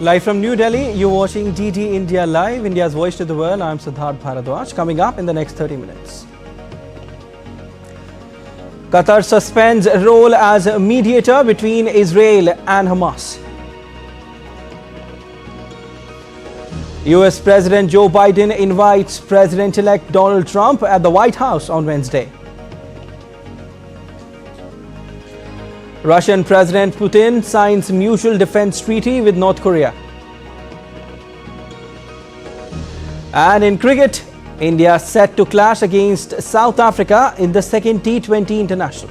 Live from New Delhi, you're watching DD India Live, India's voice to the world. I'm Siddharth Bharadwaj. Coming up in the next 30 minutes. Qatar suspends role as a mediator between Israel and Hamas. US President Joe Biden invites President-elect Donald Trump at the White House on Wednesday. Russian President Putin signs mutual defense treaty with North Korea. And in cricket, India set to clash against South Africa in the second T20 International.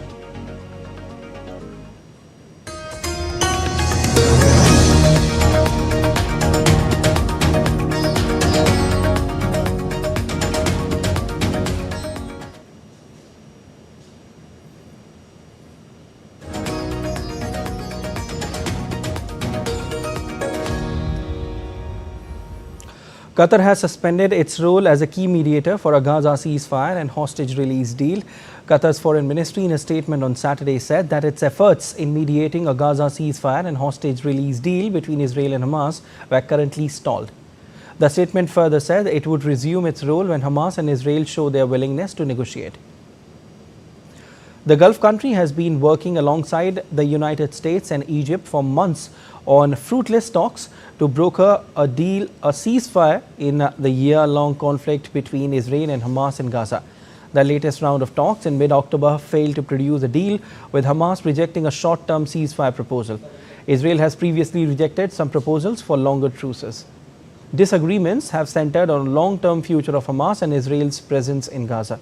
Qatar has suspended its role as a key mediator for a Gaza ceasefire and hostage release deal. Qatar's foreign ministry in a statement on Saturday said that its efforts in mediating a Gaza ceasefire and hostage release deal between Israel and Hamas were currently stalled. The statement further said it would resume its role when Hamas and Israel show their willingness to negotiate. The Gulf country has been working alongside the United States and Egypt for months on fruitless talks to broker a ceasefire in the year-long conflict between Israel and Hamas in Gaza. The latest round of talks in mid-October failed to produce a deal, with Hamas rejecting a short-term ceasefire proposal. Israel has previously rejected some proposals for longer truces. Disagreements have centered on the long-term future of Hamas and Israel's presence in Gaza.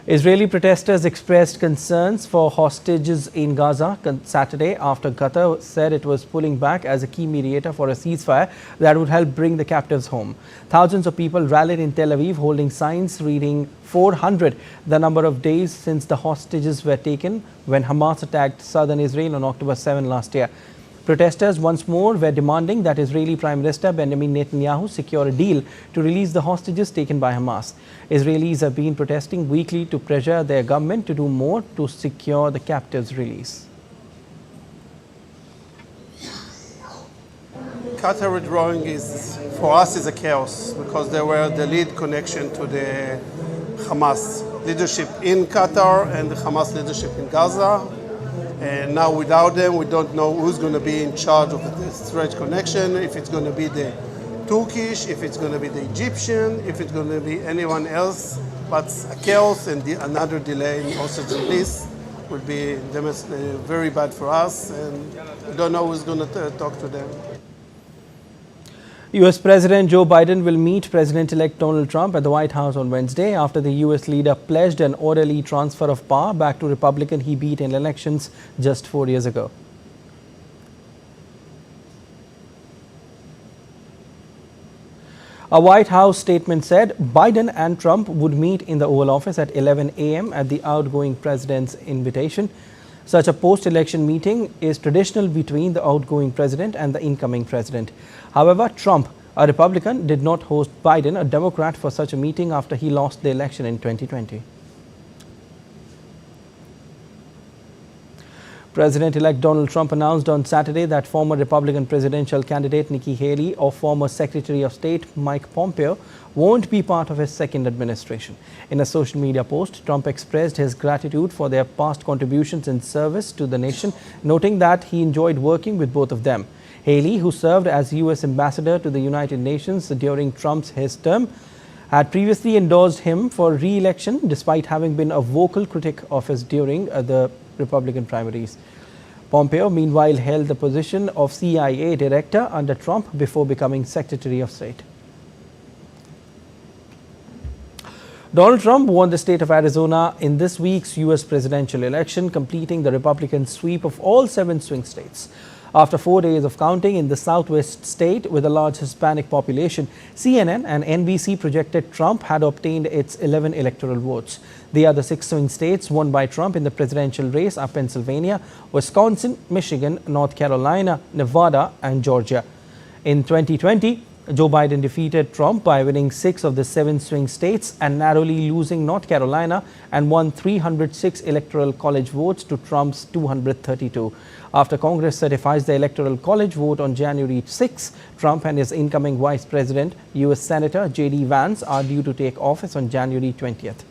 Israeli protesters expressed concerns for hostages in Gaza Saturday after Qatar said it was pulling back as a key mediator for a ceasefire that would help bring the captives home. Thousands of people rallied in Tel Aviv holding signs reading 400, the number of days since the hostages were taken when Hamas attacked southern Israel on October 7 last year. Protesters once more were demanding that Israeli Prime Minister Benjamin Netanyahu secure a deal to release the hostages taken by Hamas. Israelis have been protesting weekly to pressure their government to do more to secure the captives' release. Qatar withdrawing for us is a chaos because they were the lead connection to the Hamas leadership in Qatar and the Hamas leadership in Gaza. And now without them, we don't know who's going to be in charge of this trade connection, if it's going to be the Turkish, if it's going to be the Egyptian, if it's going to be anyone else. But a chaos and another delay in hostage release would be very bad for us, and we don't know who's going to talk to them. US President Joe Biden will meet President-elect Donald Trump at the White House on Wednesday after the US leader pledged an orderly transfer of power back to Republican he beat in elections just 4 years ago. A White House statement said Biden and Trump would meet in the Oval Office at 11 a.m. at the outgoing president's invitation. Such a post-election meeting is traditional between the outgoing president and the incoming president. However, Trump, a Republican, did not host Biden, a Democrat, for such a meeting after he lost the election in 2020. President-elect Donald Trump announced on Saturday that former Republican presidential candidate Nikki Haley or former Secretary of State Mike Pompeo won't be part of his second administration. In a social media post, Trump expressed his gratitude for their past contributions in service to the nation, noting that he enjoyed working with both of them. Haley, who served as U.S. ambassador to the United Nations during his term, had previously endorsed him for re-election despite having been a vocal critic of his during the Republican primaries. Pompeo, meanwhile, held the position of CIA director under Trump before becoming Secretary of State. Donald Trump won the state of Arizona in this week's U.S. presidential election, completing the Republican sweep of all 7 swing states. After 4 days of counting in the southwest state with a large Hispanic population, CNN and NBC projected Trump had obtained its 11 electoral votes. The other 6 swing states won by Trump in the presidential race are Pennsylvania, Wisconsin, Michigan, North Carolina, Nevada, and Georgia. In 2020, Joe Biden defeated Trump by winning 6 of the 7 swing states and narrowly losing North Carolina, and won 306 electoral college votes to Trump's 232. After Congress certifies the electoral college vote on January 6, Trump and his incoming vice president, U.S. Senator J.D. Vance, are due to take office on January 20th.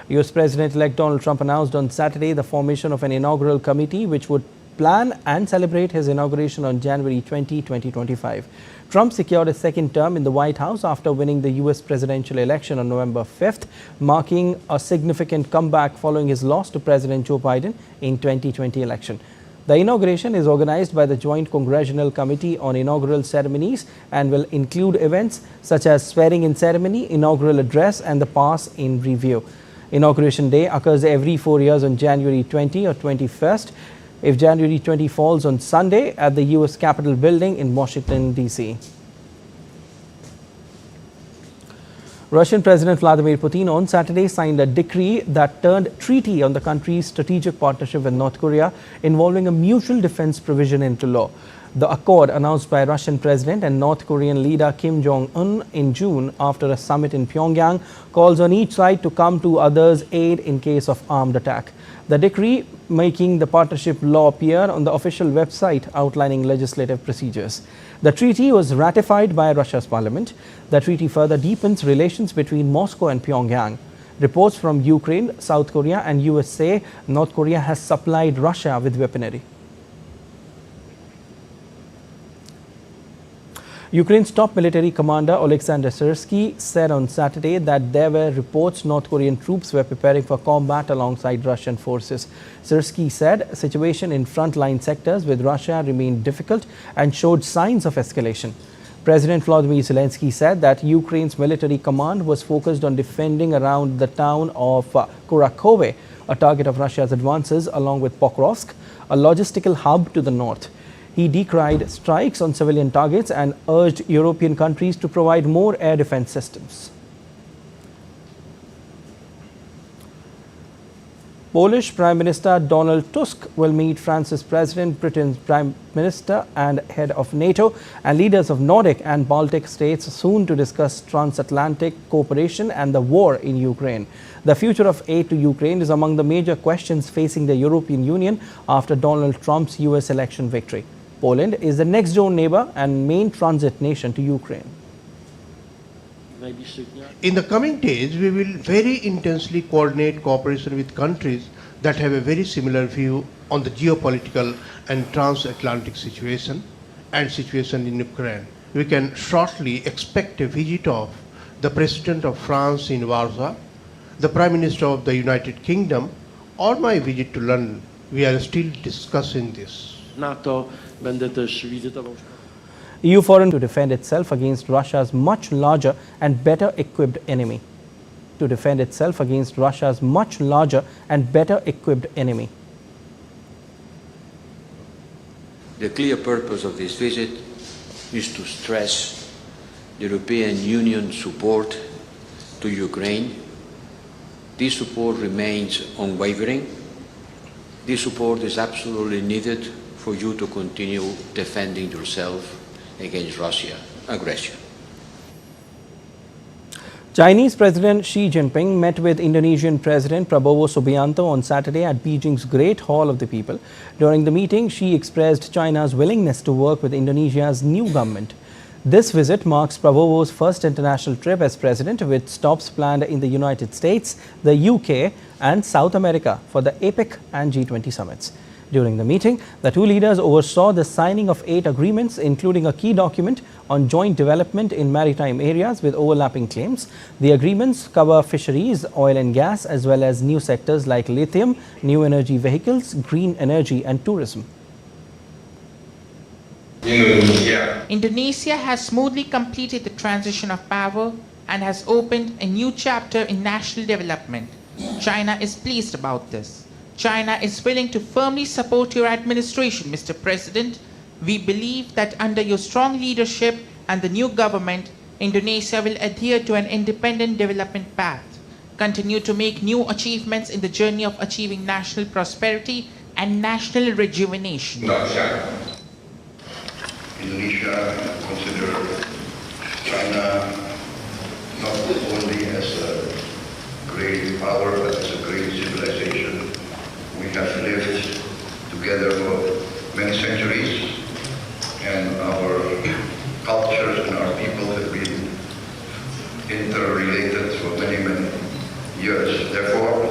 U.S. President-elect Donald Trump announced on Saturday the formation of an inaugural committee which would plan and celebrate his inauguration on January 20, 2025. Trump secured a second term in the White House after winning the U.S. presidential election on November 5th, marking a significant comeback following his loss to President Joe Biden in 2020 election. The inauguration is organized by the Joint Congressional Committee on Inaugural Ceremonies and will include events such as swearing-in ceremony, inaugural address, and the pass-in review. Inauguration Day occurs every 4 years on January 20 or 21st. If January 20 falls on Sunday, at the U.S. Capitol building in Washington, D.C. Russian President Vladimir Putin on Saturday signed a decree that turned treaty on the country's strategic partnership with North Korea involving a mutual defense provision into law. The accord, announced by Russian President and North Korean leader Kim Jong-un in June after a summit in Pyongyang, calls on each side to come to others' aid in case of armed attack. The decree, making the partnership law, appear on the official website outlining legislative procedures. The treaty was ratified by Russia's parliament. The treaty further deepens relations between Moscow and Pyongyang. Reports from Ukraine, South Korea and US say North Korea has supplied Russia with weaponry. Ukraine's top military commander Oleksandr Syrsky said on Saturday that there were reports North Korean troops were preparing for combat alongside Russian forces. Syrsky said situation in frontline sectors with Russia remained difficult and showed signs of escalation. President Volodymyr Zelensky said that Ukraine's military command was focused on defending around the town of Kurakhove, a target of Russia's advances, along with Pokrovsk, a logistical hub to the north. He decried strikes on civilian targets and urged European countries to provide more air defense systems. Polish Prime Minister Donald Tusk will meet France's President, Britain's Prime Minister and head of NATO, and leaders of Nordic and Baltic states soon to discuss transatlantic cooperation and the war in Ukraine. The future of aid to Ukraine is among the major questions facing the European Union after Donald Trump's US election victory. Poland is the next door neighbor and main transit nation to Ukraine. In the coming days, we will very intensely coordinate cooperation with countries that have a very similar view on the geopolitical and transatlantic situation and situation in Ukraine. We can shortly expect a visit of the President of France in Warsaw, the Prime Minister of the United Kingdom, or my visit to London. We are still discussing this. EU foreign to defend itself against Russia's much larger and better equipped enemy. To defend itself against Russia's much larger and better equipped enemy. The clear purpose of this visit is to stress the European Union support to Ukraine. This support remains unwavering. This support is absolutely needed for you to continue defending yourself against Russian aggression. Chinese President Xi Jinping met with Indonesian President Prabowo Subianto on Saturday at Beijing's Great Hall of the People. During the meeting, Xi expressed China's willingness to work with Indonesia's new government. This visit marks Prabowo's first international trip as president, with stops planned in the United States, the UK and South America for the APEC and G20 summits. During the meeting, the two leaders oversaw the signing of 8 agreements, including a key document on joint development in maritime areas with overlapping claims. The agreements cover fisheries, oil and gas, as well as new sectors like lithium, new energy vehicles, green energy and tourism. Indonesia has smoothly completed the transition of power and has opened a new chapter in national development. China is pleased about this. China is willing to firmly support your administration, Mr. President. We believe that under your strong leadership and the new government, Indonesia will adhere to an independent development path, continue to make new achievements in the journey of achieving national prosperity and national rejuvenation. Indonesia consider China not only as a great power but as a great civilization. We have lived together for many centuries, and our cultures and our people have been interrelated for many, many years. Therefore,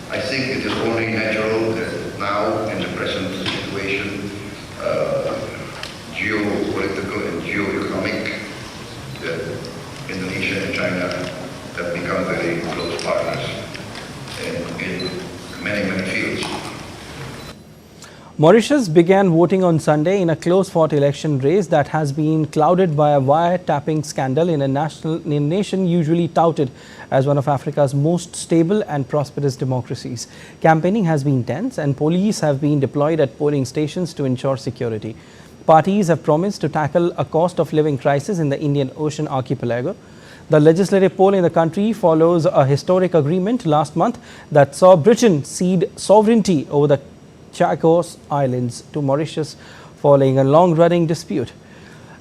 I think it is only natural that now, in the present situation, geopolitical and geo-economic, that Indonesia and China have become very close partners in many, many fields. Mauritius began voting on Sunday in a close-fought election race that has been clouded by a wiretapping scandal in a nation usually touted as one of Africa's most stable and prosperous democracies. Campaigning has been tense and police have been deployed at polling stations to ensure security. Parties have promised to tackle a cost of living crisis in the Indian Ocean archipelago. The legislative poll in the country follows a historic agreement last month that saw Britain cede sovereignty over the Chagos Islands to Mauritius following a long-running dispute.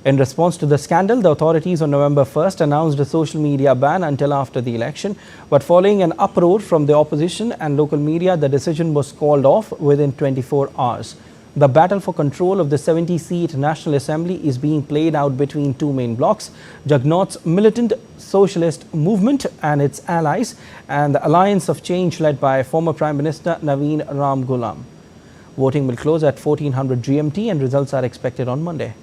In response to the scandal, the authorities on November 1st announced a social media ban until after the election. But following an uproar from the opposition and local media, the decision was called off within 24 hours. The battle for control of the 70-seat National Assembly is being played out between two main blocs, Jugnaut's militant socialist movement and its allies, and the Alliance of Change led by former Prime Minister Naveen Ramgoolam. Voting will close at 1400 GMT and results are expected on Monday.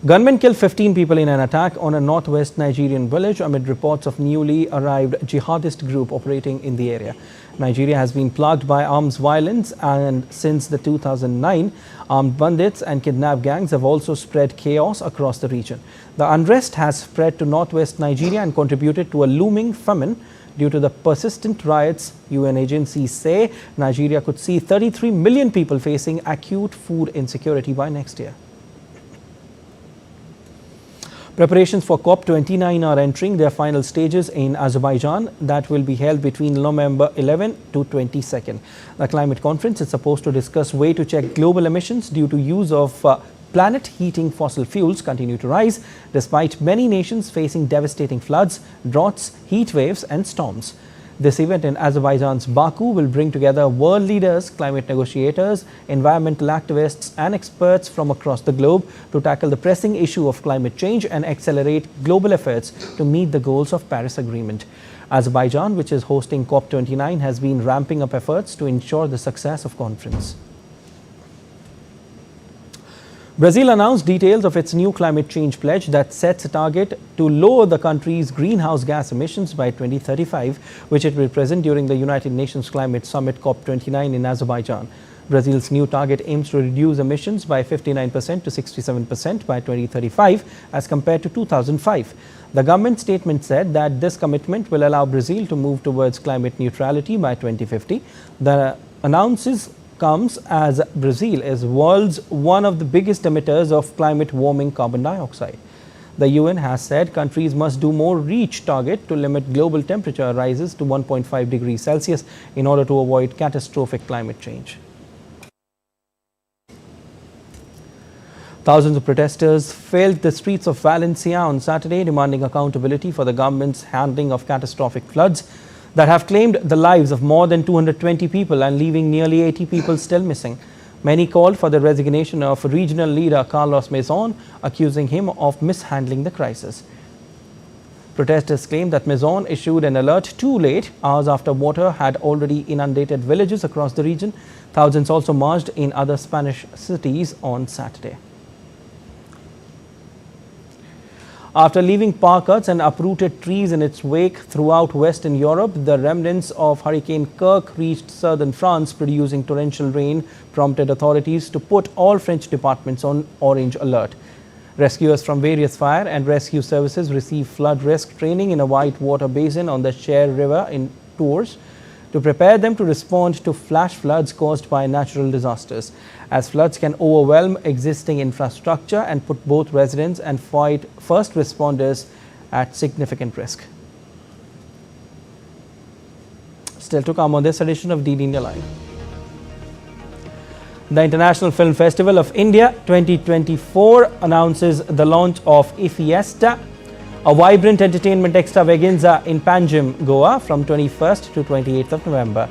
Gunmen killed 15 people in an attack on a northwest Nigerian village amid reports of newly arrived jihadist group operating in the area. Nigeria has been plagued by arms violence, and since the 2009, armed bandits and kidnap gangs have also spread chaos across the region. The unrest has spread to northwest Nigeria and contributed to a looming famine. Due to the persistent riots, UN agencies say Nigeria could see 33 million people facing acute food insecurity by next year. Preparations for COP29 are entering their final stages in Azerbaijan that will be held between November 11 to 22nd. The climate conference is supposed to discuss ways to check global emissions due to use of planet-heating fossil fuels continue to rise, despite many nations facing devastating floods, droughts, heat waves and storms. This event in Azerbaijan's Baku will bring together world leaders, climate negotiators, environmental activists and experts from across the globe to tackle the pressing issue of climate change and accelerate global efforts to meet the goals of Paris Agreement. Azerbaijan, which is hosting COP29, has been ramping up efforts to ensure the success of conference. Brazil announced details of its new climate change pledge that sets a target to lower the country's greenhouse gas emissions by 2035, which it will present during the United Nations Climate Summit COP29 in Azerbaijan. Brazil's new target aims to reduce emissions by 59% to 67% by 2035 as compared to 2005. The government statement said that this commitment will allow Brazil to move towards climate neutrality by 2050. The announcement comes as Brazil is world's one of the biggest emitters of climate warming carbon dioxide. The UN has said countries must do more reach target to limit global temperature rises to 1.5 degrees Celsius in order to avoid catastrophic climate change. Thousands of protesters filled the streets of Valencia on Saturday, demanding accountability for the government's handling of catastrophic floods that have claimed the lives of more than 220 people and leaving nearly 80 people still missing. Many called for the resignation of regional leader Carlos Mazón, accusing him of mishandling the crisis. Protesters claim that Mazón issued an alert too late, hours after water had already inundated villages across the region. Thousands also marched in other Spanish cities on Saturday. After leaving power cuts and uprooted trees in its wake throughout Western Europe, the remnants of Hurricane Kirk reached southern France, producing torrential rain, prompted authorities to put all French departments on orange alert. Rescuers from various fire and rescue services received flood risk training in a whitewater basin on the Cher River in Tours to prepare them to respond to flash floods caused by natural disasters, as floods can overwhelm existing infrastructure and put both residents and first responders at significant risk. Still to come on this edition of DD India Live. The International Film Festival of India 2024 announces the launch of Fiesta, a vibrant entertainment extravaganza in Panjim, Goa from 21st to 28th of November.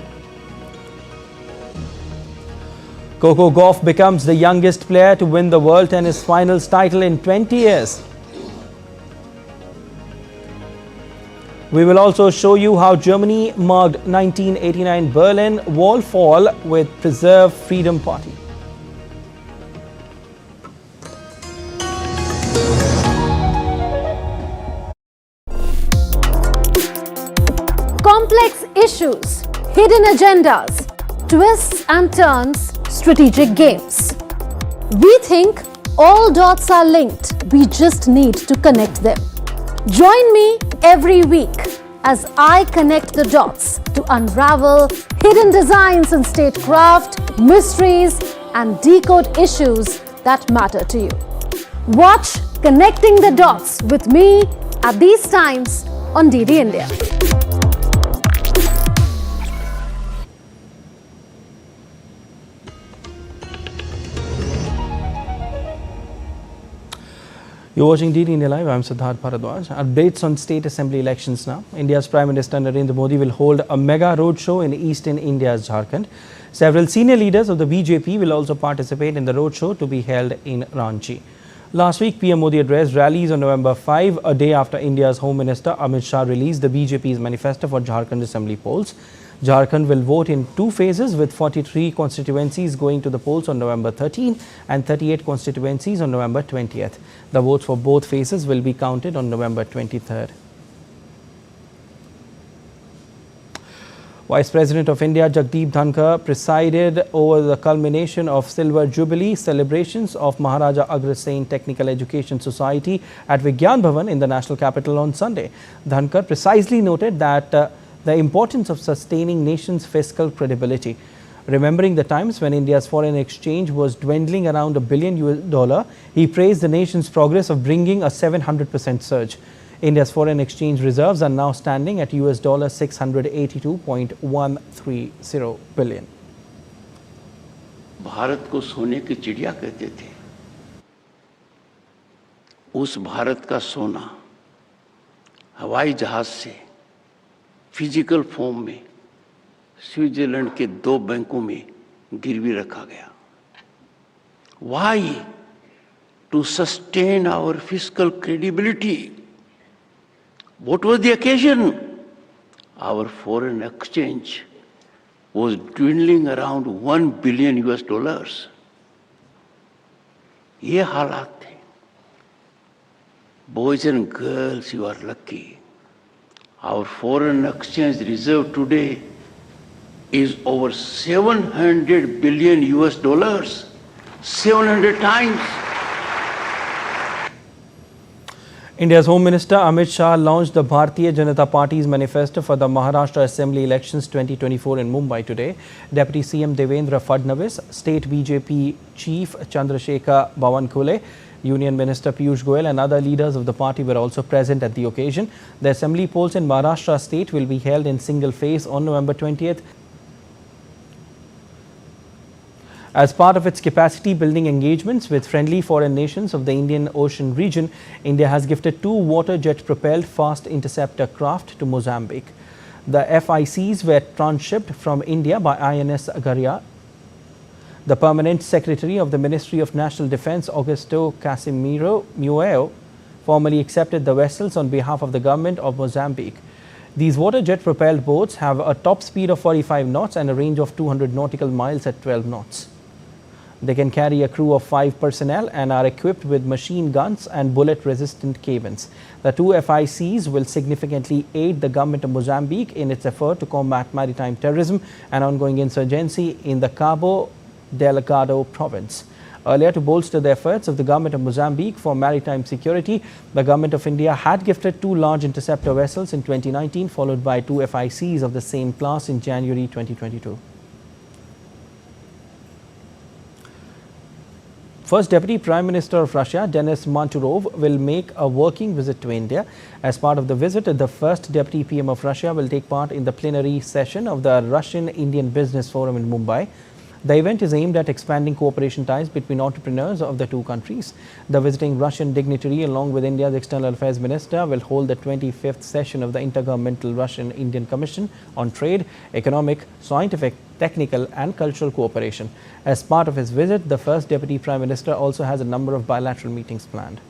Coco Gauff becomes the youngest player to win the World Tennis Finals title in 20 years. We will also show you how Germany marked 1989 Berlin Wall fall with Preserve Freedom Party. Complex issues, hidden agendas, twists and turns, strategic games. We think all dots are linked. We just need to connect them. Join me every week as I connect the dots to unravel hidden designs in statecraft, mysteries, and decode issues that matter to you. Watch Connecting the Dots with me at these times on DD India. You're watching DD India Live. I'm Siddharth Bharadwaj. Updates on state assembly elections now. India's Prime Minister Narendra Modi will hold a mega roadshow in eastern India's Jharkhand. Several senior leaders of the BJP will also participate in the roadshow to be held in Ranchi. Last week, PM Modi addressed rallies on November 5, a day after India's Home Minister Amit Shah released the BJP's manifesto for Jharkhand assembly polls. Jharkhand will vote in two phases with 43 constituencies going to the polls on November 13 and 38 constituencies on November 20th. The votes for both phases will be counted on November 23rd. Vice President of India Jagdeep Dhankar presided over the culmination of Silver Jubilee celebrations of Maharaja Agrasen Technical Education Society at Vigyan Bhavan in the national capital on Sunday. Dhankar precisely noted that the importance of sustaining nation's fiscal credibility. Remembering the times when India's foreign exchange was dwindling around $1 billion, he praised the nation's progress of bringing a 700% surge. India's foreign exchange reserves are now standing at $682.130 billion. Bharat को सोने की चिड़िया कहते थे। उस भारत का सोना हवाई जहाज से फिजिकल फॉर्म में स्विट्जरलैंड के 2 बैंकों में गिरवी रखा गया। Why? To sustain our fiscal credibility. What was the occasion? Our foreign exchange was dwindling around $1 billion. ये हालात थे। Boys and girls, you are lucky. Our foreign exchange reserve today is over $700 billion. 700 times. India's Home Minister Amit Shah launched the Bharatiya Janata Party's manifesto for the Maharashtra Assembly Elections 2024 in Mumbai today. Deputy CM Devendra Fadnavis, State BJP Chief Chandrasekhar Bawankule, Union Minister Piyush Goyal and other leaders of the party were also present at the occasion. The assembly polls in Maharashtra state will be held in single phase on November 20th. As part of its capacity building engagements with friendly foreign nations of the Indian Ocean region, India has gifted 2 water jet propelled fast interceptor craft to Mozambique. The FICs were transshipped from India by INS Agaria. The Permanent Secretary of the Ministry of National Defence, Augusto Casimiro Mueo, formally accepted the vessels on behalf of the government of Mozambique. These water jet propelled boats have a top speed of 45 knots and a range of 200 nautical miles at 12 knots. They can carry a crew of 5 personnel and are equipped with machine guns and bullet-resistant cabins. The 2 FICs will significantly aid the government of Mozambique in its effort to combat maritime terrorism and ongoing insurgency in the Cabo Delgado province. Earlier, to bolster the efforts of the government of Mozambique for maritime security, the government of India had gifted 2 large interceptor vessels in 2019, followed by 2 FICs of the same class in January 2022. First Deputy Prime Minister of Russia, Denis Manturov, will make a working visit to India. As part of the visit, the first Deputy PM of Russia will take part in the plenary session of the Russian-Indian Business Forum in Mumbai. The event is aimed at expanding cooperation ties between entrepreneurs of the two countries. The visiting Russian dignitary, along with India's External Affairs Minister, will hold the 25th session of the Intergovernmental Russian-Indian Commission on Trade, Economic, Scientific, Technical and Cultural Cooperation. As part of his visit, the first Deputy Prime Minister also has a number of bilateral meetings planned.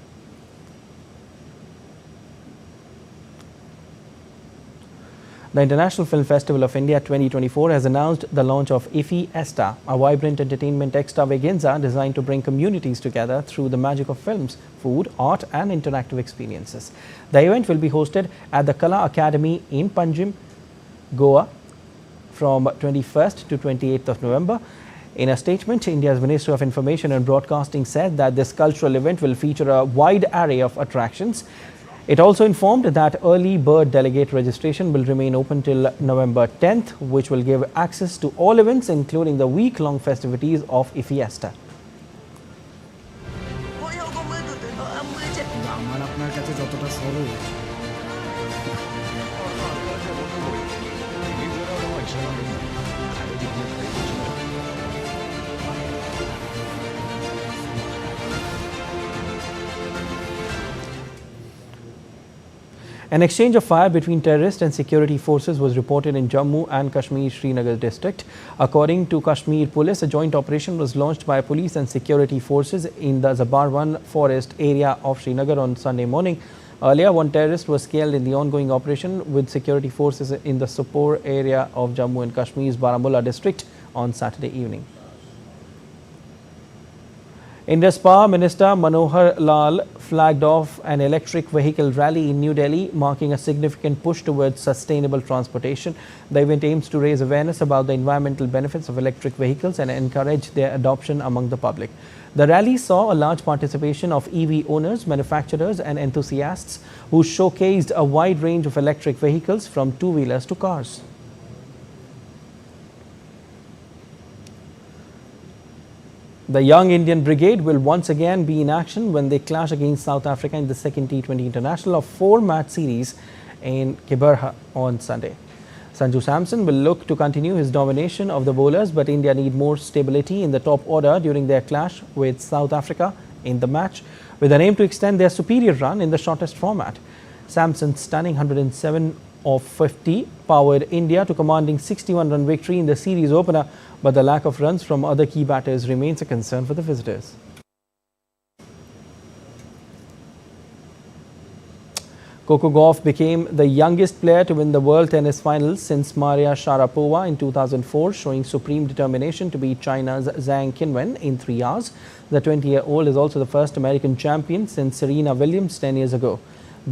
The International Film Festival of India 2024 has announced the launch of Fiesta, a vibrant entertainment extravaganza designed to bring communities together through the magic of films, food, art and interactive experiences. The event will be hosted at the Kala Academy in Panjim, Goa from 21st to 28th of November. In a statement, India's Ministry of Information and Broadcasting said that this cultural event will feature a wide array of attractions. It also informed that early bird delegate registration will remain open till November 10th, which will give access to all events, including the week-long festivities of Fiesta. An exchange of fire between terrorists and security forces was reported in Jammu and Kashmir Srinagar district. According to Kashmir Police, a joint operation was launched by police and security forces in the Zabarwan forest area of Srinagar on Sunday morning. Earlier, one terrorist was killed in the ongoing operation with security forces in the Sopore area of Jammu and Kashmir's Baramulla district on Saturday evening. India's Power Minister Manohar Lal flagged off an electric vehicle rally in New Delhi, marking a significant push towards sustainable transportation. The event aims to raise awareness about the environmental benefits of electric vehicles and encourage their adoption among the public. The rally saw a large participation of EV owners, manufacturers and enthusiasts who showcased a wide range of electric vehicles from two-wheelers to cars. The Young Indian Brigade will once again be in action when they clash against South Africa in the second T20 International of 4-match series in Kiberha on Sunday. Sanju Samson will look to continue his domination of the bowlers, but India need more stability in the top order during their clash with South Africa in the match, with an aim to extend their superior run in the shortest format. Samson's stunning 107 of 50 powered India to commanding 61-run victory in the series opener, but the lack of runs from other key batters remains a concern for the visitors. Coco Gauff became the youngest player to win the World Tennis Finals since Maria Sharapova in 2004, showing supreme determination to beat China's Zhang Qinwen in 3 hours. The 20-year-old is also the first American champion since Serena Williams 10 years ago.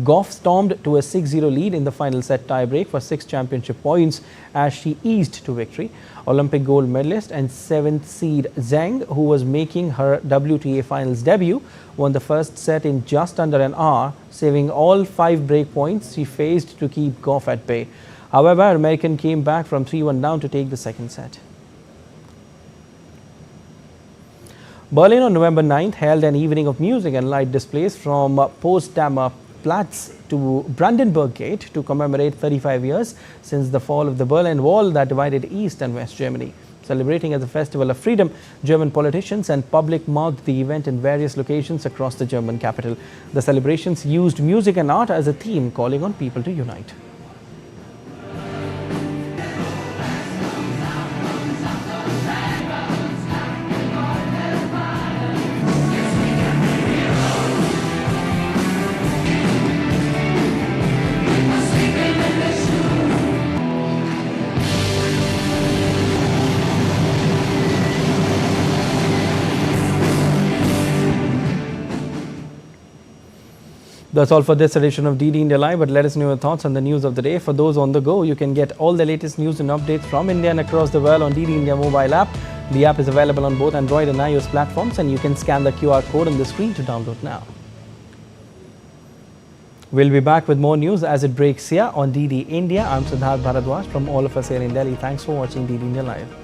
Gauff stormed to a 6-0 lead in the final set tiebreak for 6 championship points as she eased to victory. Olympic gold medalist and 7th seed Zhang, who was making her WTA finals debut, won the first set in just under an hour, saving all 5 break points she faced to keep Gauff at bay. However, American came back from 3-1 down to take the second set. Berlin on November 9th held an evening of music and light displays from Potsdamer Platz to Brandenburg Gate to commemorate 35 years since the fall of the Berlin Wall that divided East and West Germany. Celebrating as a festival of freedom, German politicians and public marked the event in various locations across the German capital. The celebrations used music and art as a theme, calling on people to unite. That's all for this edition of DD India Live, but let us know your thoughts on the news of the day. For those on the go, you can get all the latest news and updates from India and across the world on DD India mobile app. The app is available on both Android and iOS platforms, and you can scan the QR code on the screen to download now. We'll be back with more news as it breaks here on DD India. I'm Siddharth Bharadwaj from all of us here in Delhi. Thanks for watching DD India Live.